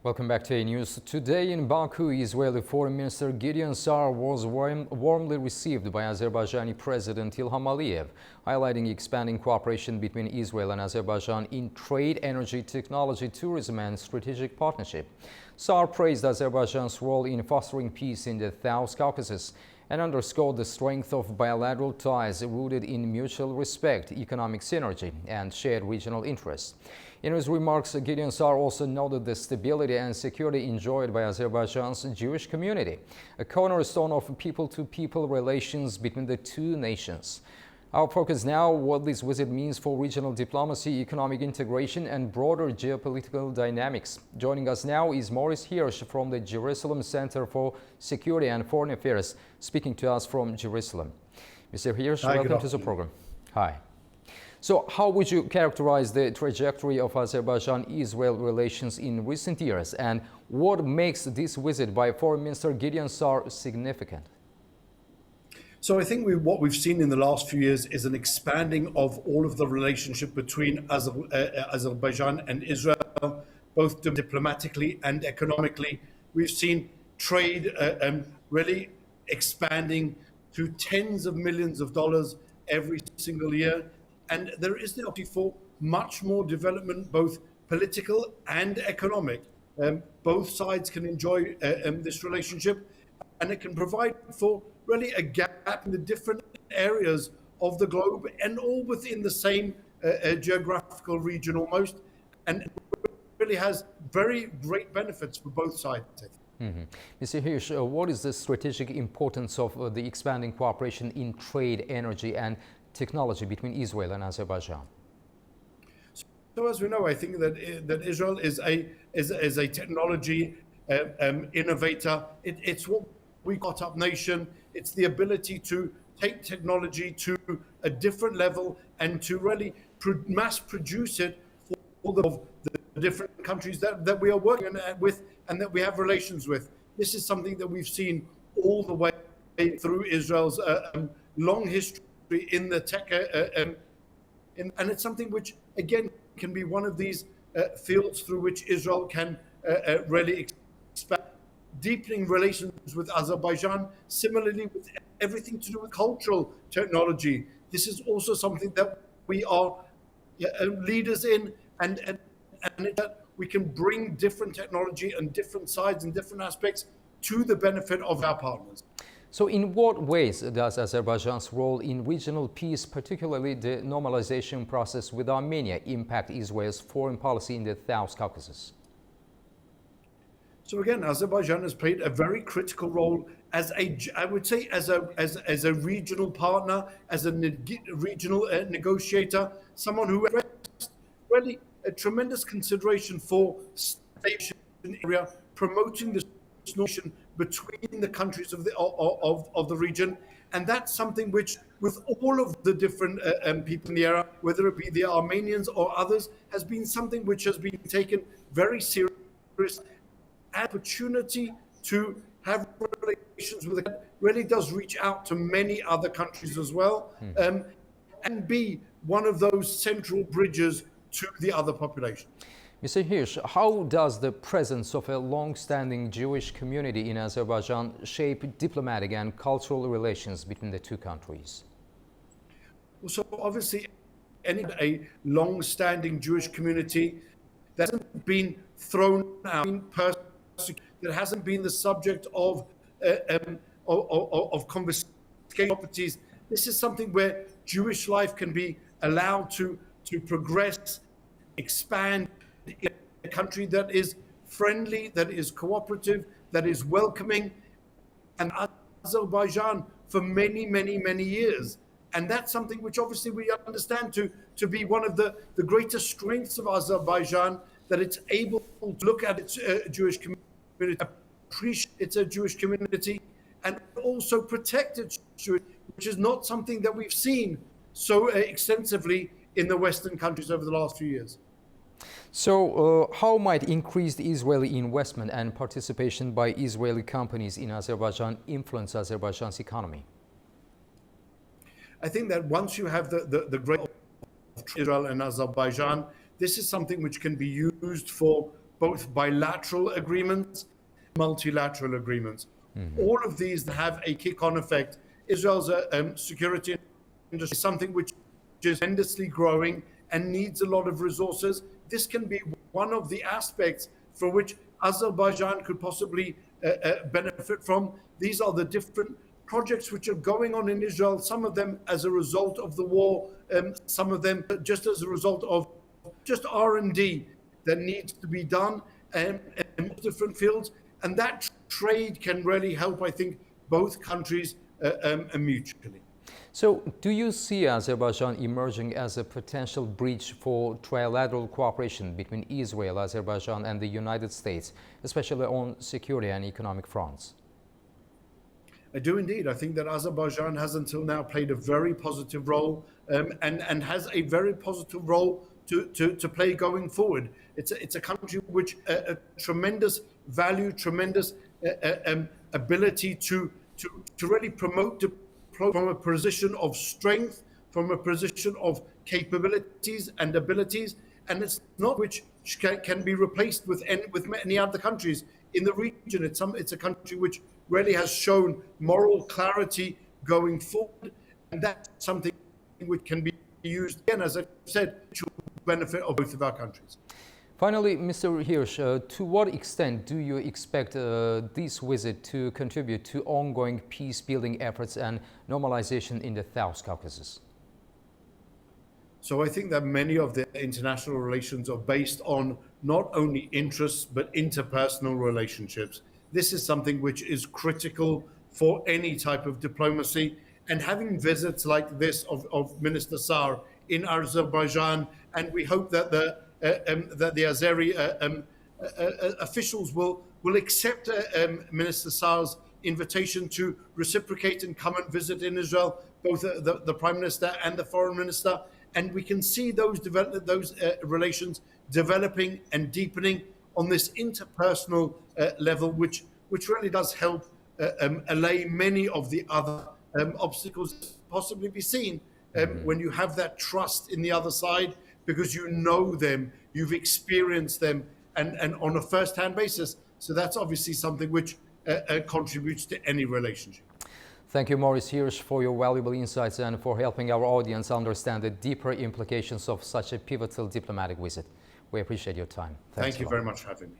Welcome back to AnewZ. Today in Baku, Israeli Foreign Minister Gideon was warmly received by Azerbaijani President Ilham Aliyev, highlighting expanding cooperation between Israel and Azerbaijan in trade, energy, technology, tourism and strategic partnership. Sar praised Azerbaijan's role in fostering peace in the South Caucasus and underscored the strength of bilateral ties rooted in mutual respect, economic synergy and shared regional interests. In his remarks, Gideon also noted the stability and security enjoyed by Azerbaijan's Jewish community, a cornerstone of people-to-people relations between the two nations. Our focus now, what this visit means for regional diplomacy, economic integration and broader geopolitical dynamics. Joining us now is Maurice Hirsch from the Jerusalem Center for Security and Foreign Affairs, speaking to us from Jerusalem. Mr. Hirsch, welcome to the program. Hi. So how would you characterize the trajectory of Azerbaijan-Israel relations in recent years, and what makes this visit by Foreign Minister Gideon significant? So I think what we've seen in the last few years is an expanding of all of the relationship between Azerbaijan and Israel, both diplomatically and economically. We've seen trade really expanding to tens of millions of dollars every single year. And there is the opportunity for much more development, both political and economic. Both sides can enjoy this relationship, and it can provide for really a gap in the different areas of the globe and all within the same geographical region almost, and it really has very great benefits for both sides. Mr. Hirsch, what is the strategic importance of the expanding cooperation in trade, energy and technology between Israel and Azerbaijan? So as we know, I think that Israel is a technology innovator. It's what we got up nation. It's the ability to take technology to a different level and to really mass produce it for the different countries that we are working with and that we have relations with. This is something that we've seen all the way through Israel's long history in the tech, and it's something which again can be one of these fields through which Israel can really expand, deepening relations with Azerbaijan. Similarly, with everything to do with cultural technology, this is also something that we are leaders in, and that we can bring different technology and different sides and different aspects to the benefit of our partners. So in what ways does Azerbaijan's role in regional peace, particularly the normalization process with Armenia, impact Israel's foreign policy in the South Caucasus? So again, Azerbaijan has played a very critical role as I would say, as a regional partner, as a regional negotiator, someone who has really a tremendous consideration for stability in the area, promoting this notion between the countries of the region, and that's something which, with all of the different people in the area, whether it be the Armenians or others, has been something which has been taken very seriously. Opportunity to have relations with it really does reach out to many other countries as well, and be one of those central bridges to the other population. Mr. Hirsch, how does the presence of a long-standing Jewish community in Azerbaijan shape diplomatic and cultural relations between the two countries? Well, so obviously, a long-standing Jewish community that hasn't been thrown out, that hasn't been the subject of confiscation properties. This is something where Jewish life can be allowed to progress, expand, in a country that is friendly, that is cooperative, that is welcoming, and Azerbaijan for many, many, many years. And that's something which obviously we understand to be one of the greatest strengths of Azerbaijan, that it's able to look at its Jewish community, appreciate its Jewish community, and also protect its Jewish, which is not something that we've seen so extensively in the Western countries over the last few years. So how might increased Israeli investment and participation by Israeli companies in Azerbaijan influence Azerbaijan's economy? I think that once you have the great Israel and Azerbaijan, this is something which can be used for both bilateral agreements, multilateral agreements. All of these have a kick-on effect. Israel's security industry is something which is tremendously growing and needs a lot of resources. This can be one of the aspects for which Azerbaijan could possibly benefit from. These are the different projects which are going on in Israel, some of them as a result of the war, some of them just as a result of just R&D that needs to be done in different fields. And that trade can really help, I think, both countries mutually. So do you see Azerbaijan emerging as a potential bridge for trilateral cooperation between Israel, Azerbaijan and the United States, especially on security and economic fronts? I do indeed. I think that Azerbaijan has until now played a very positive role and has a very positive role to play going forward. It's a country which a tremendous value, tremendous ability to really promote from a position of strength, from a position of capabilities and abilities, and it's not which can be replaced with many other countries in the region. It's a country which really has shown moral clarity going forward, and that's something which can be used again, as I said, to benefit of both of our countries. Finally, Mr. Hirsch, to what extent do you expect this visit to contribute to ongoing peace-building efforts and normalization in the South Caucasus? So I think that many of the international relations are based on not only interests, but interpersonal relationships. This is something which is critical for any type of diplomacy. And having visits like this of Minister Sar in Azerbaijan, and we hope that the Azeri officials will accept Minister Sar's invitation to reciprocate and come and visit in Israel, both the Prime Minister and the Foreign Minister. And we can see those relations developing and deepening on this interpersonal level, which really does help allay many of the other obstacles possibly be seen when you have that trust in the other side, because you know them, you've experienced them, and on a first-hand basis. So that's obviously something which contributes to any relationship. Thank you, Maurice Hirsch, for your valuable insights and for helping our audience understand the deeper implications of such a pivotal diplomatic visit. We appreciate your time. Thank you very much for having me.